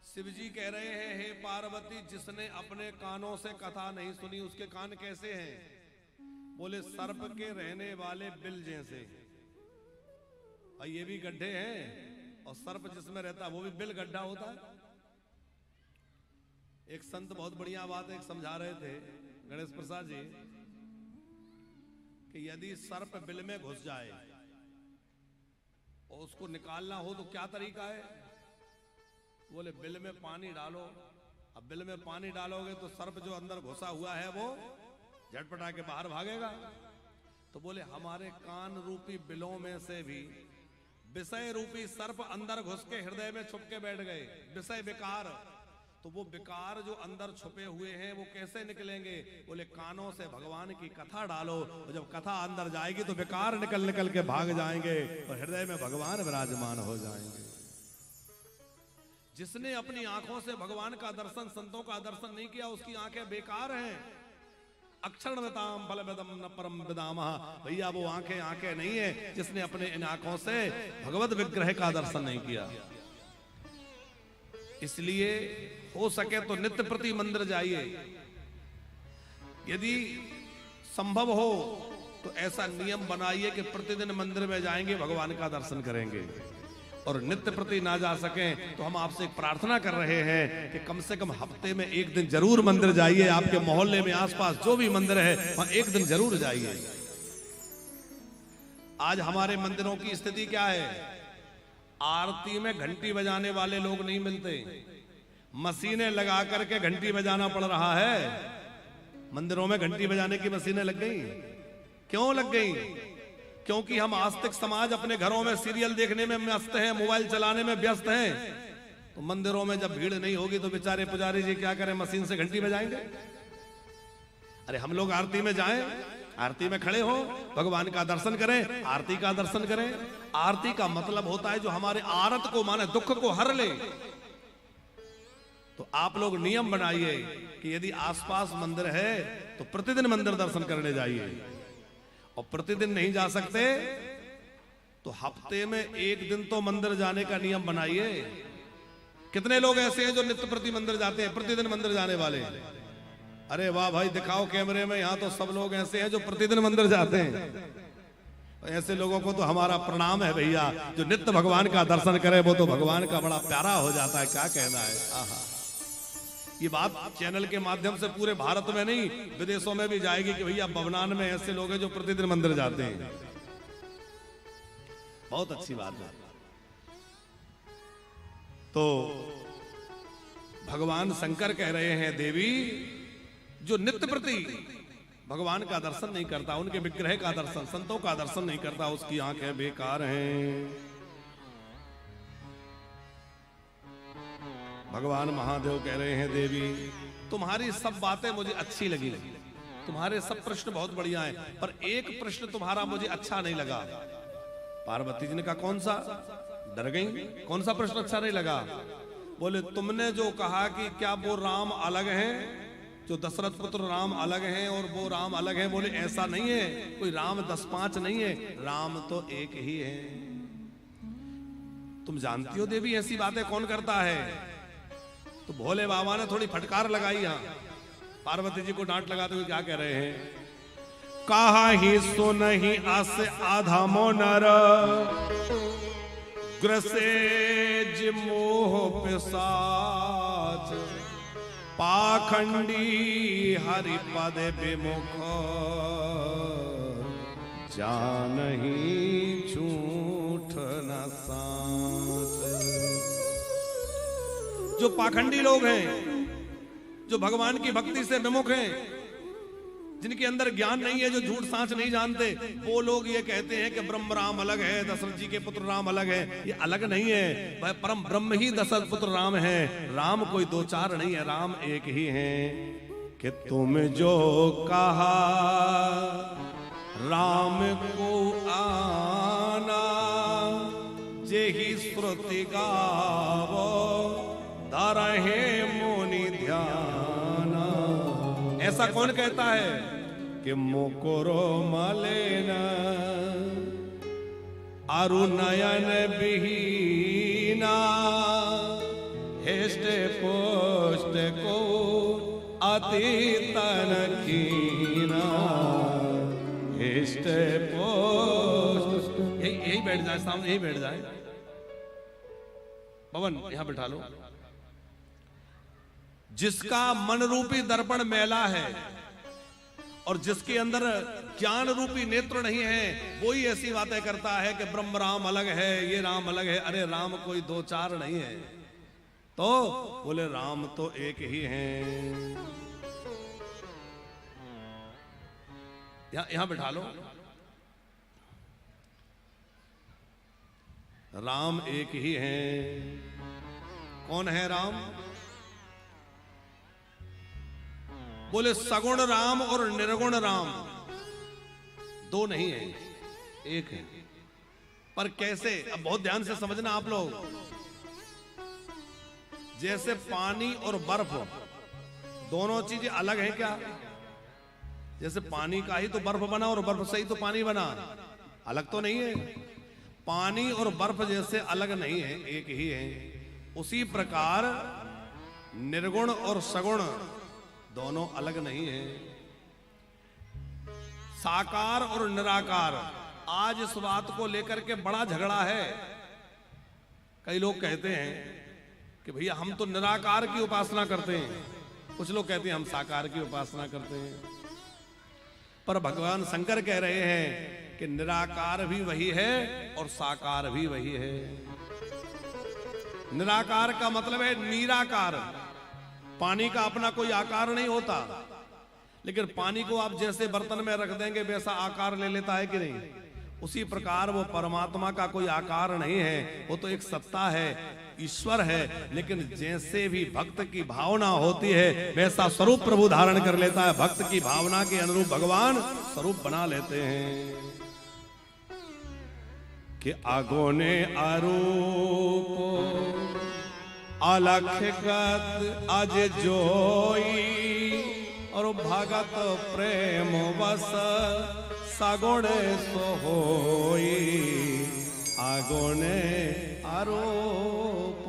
शिव जी कह रहे हैं, हे पार्वती, जिसने अपने कानों से कथा नहीं सुनी उसके कान कैसे हैं? बोले सर्प के रहने वाले बिल जैसे। भाई ये भी गड्ढे हैं और सर्प जिसमें रहता है वो भी बिल गड्ढा होता है। एक संत बहुत बढ़िया बात एक समझा रहे थे, गणेश प्रसाद जी, कि यदि सर्प बिल में घुस जाए और उसको निकालना हो तो क्या तरीका है? बोले बिल में पानी डालो। अब बिल में पानी डालोगे तो सर्प जो अंदर घुसा हुआ है वो झटपटा के बाहर भागेगा। तो बोले हमारे कान रूपी बिलों में से भी विषय रूपी सर्प अंदर घुस के हृदय में छुप के बैठ गए, विषय विकार। तो वो विकार जो अंदर छुपे हुए हैं वो कैसे निकलेंगे? बोले कानों से भगवान की कथा डालो, और जब कथा अंदर जाएगी तो विकार निकल निकल के भाग जाएंगे और हृदय में भगवान विराजमान हो जाएंगे। जिसने अपनी आंखों से भगवान का दर्शन, संतों का दर्शन नहीं किया उसकी आंखें बेकार हैं। अक्षरवताम फलवदम न परम विदामः। भैया वो आंखें नहीं है जिसने अपने इन आंखों से भगवत विग्रह का दर्शन नहीं किया। इसलिए हो सके तो नित्य प्रति मंदिर जाइए। यदि संभव हो तो ऐसा नियम बनाइए कि प्रतिदिन मंदिर में जाएंगे, भगवान का दर्शन करेंगे। और नित्य प्रति ना जा सकें तो हम आपसे एक प्रार्थना कर रहे हैं कि कम से कम हफ्ते में एक दिन जरूर मंदिर जाइए। आपके मोहल्ले में आसपास जो भी मंदिर है वहां एक दिन जरूर जाइए। आज हमारे मंदिरों की स्थिति क्या है? आरती में घंटी बजाने वाले लोग नहीं मिलते, मशीनें लगा करके घंटी बजाना पड़ रहा है। मंदिरों में घंटी बजाने की मशीनें लग गई। क्यों लग गई? क्योंकि हम आस्तिक समाज अपने घरों में सीरियल देखने में व्यस्त हैं, मोबाइल चलाने में व्यस्त हैं। तो मंदिरों में जब भीड़ नहीं होगी तो बेचारे पुजारी जी क्या करें, मशीन से घंटी बजाएंगे? अरे हम लोग आरती में जाएं, आरती में खड़े हो, भगवान का दर्शन करें, आरती का दर्शन करें। आरती का मतलब होता है जो हमारे आरत को, माने दुख को हर ले। तो आप लोग नियम बनाइए कि यदि आसपास मंदिर है तो प्रतिदिन मंदिर दर्शन करने जाइए। और प्रतिदिन नहीं जा सकते तो हफ्ते में एक दिन तो मंदिर जाने का नियम बनाइए। कितने लोग ऐसे हैं जो नित्य प्रति मंदिर जाते हैं, प्रतिदिन मंदिर जाने वाले? अरे वाह भाई, दिखाओ कैमरे में। यहां तो सब लोग ऐसे हैं जो प्रतिदिन मंदिर जाते हैं। ऐसे लोगों को तो हमारा प्रणाम है भैया। जो नित्य भगवान का दर्शन करे वो तो भगवान का बड़ा प्यारा हो जाता है। क्या कहना है? आहा, ये बात चैनल के माध्यम से पूरे भारत में नहीं, विदेशों में भी जाएगी कि भैया बवनान में ऐसे लोग हैं जो प्रतिदिन मंदिर जाते हैं। बहुत अच्छी बात है। तो भगवान शंकर कह रहे हैं, देवी जो नित्य प्रति भगवान का दर्शन नहीं करता, उनके विग्रह का दर्शन, संतों का दर्शन नहीं करता, उसकी आंखें बेकार हैं। भगवान महादेव कह रहे हैं, देवी तुम्हारी सब बातें मुझे अच्छी लगी, तुम्हारे सब प्रश्न बहुत बढ़िया हैं, पर एक प्रश्न तुम्हारा मुझे अच्छा नहीं लगा। पार्वती जी ने कहा, कौन सा? डर गई। कौन सा प्रश्न अच्छा नहीं लगा? बोले तुमने जो कहा कि क्या वो राम अलग हैं, जो दशरथ पुत्र राम अलग हैं और वो राम अलग हैं। बोले ऐसा नहीं है, कोई राम 10-5 नहीं है, राम तो एक ही है। तुम जानती हो देवी ऐसी बातें कौन करता है? तो भोले बाबा ने थोड़ी फटकार लगाई। यहां पार्वती जी को डांट लगाते हुए क्या कह रहे हैं? कहा ही सुनहि अस आधमो नर, ग्रसेज मोह पिशाच, पाखंडी हरिपद विमुख, जानहि झूठ न साच। जो पाखंडी लोग हैं, जो भगवान की भक्ति से विमुख हैं, जिनके अंदर ज्ञान नहीं है, जो झूठ सांच नहीं जानते, वो लोग ये कहते हैं कि ब्रह्म राम अलग है, दशरथ जी के पुत्र राम अलग है। ये अलग नहीं है, वह परम ब्रह्म ही दशरथ पुत्र राम है। राम कोई 2-4 नहीं है, राम एक ही है। कि तुम जो कहा राम को आना, जेहि श्रुति गावो, धरहे मुनि ध्याना। ऐसा कौन कहता है कि मुकुरो मलेन अरु नयन विहीना, हेष्टे को अतीतन कीना इष्ट पोस्ट। यही बैठ जाए सामने, यही बैठ जाए। पवन यहां बैठा लो। जिसका मन रूपी दर्पण मैला है और जिसके अंदर ज्ञान रूपी नेत्र नहीं है, वो ही ऐसी बातें करता है कि ब्रह्म राम अलग है, ये राम अलग है। अरे राम कोई दो चार नहीं है, तो बोले राम तो एक ही हैं। यहां बैठा लो। राम एक ही हैं। कौन है राम? बोले सगुण राम और निर्गुण राम दो नहीं है, एक है। पर कैसे? अब बहुत ध्यान से समझना आप लोग। जैसे पानी और बर्फ दोनों चीजें अलग हैं क्या? जैसे पानी का ही तो बर्फ बना और बर्फ से ही तो पानी बना, अलग तो नहीं है। पानी और बर्फ जैसे अलग नहीं है, एक ही है। उसी प्रकार निर्गुण और सगुण दोनों अलग नहीं है। साकार और निराकार, आज इस बात को लेकर के बड़ा झगड़ा है। कई लोग कहते हैं कि भैया हम तो निराकार की उपासना करते हैं, कुछ लोग कहते हैं हम साकार की उपासना करते हैं। पर भगवान शंकर कह रहे हैं कि निराकार भी वही है और साकार भी वही है। निराकार का मतलब है निराकार। पानी का अपना कोई आकार नहीं होता, लेकिन पानी को आप जैसे बर्तन में रख देंगे वैसा आकार ले लेता है कि नहीं? उसी प्रकार वो परमात्मा का कोई आकार नहीं है, वो तो एक सत्ता है, ईश्वर है। लेकिन जैसे भी भक्त की भावना होती है वैसा स्वरूप प्रभु धारण कर लेता है। भक्त की भावना के अनुरूप भगवान स्वरूप बना लेते हैं। कि आगोने आरूप अलखगत अज जोई और भगत प्रेम बस सगुण सोई। आगोने आरोप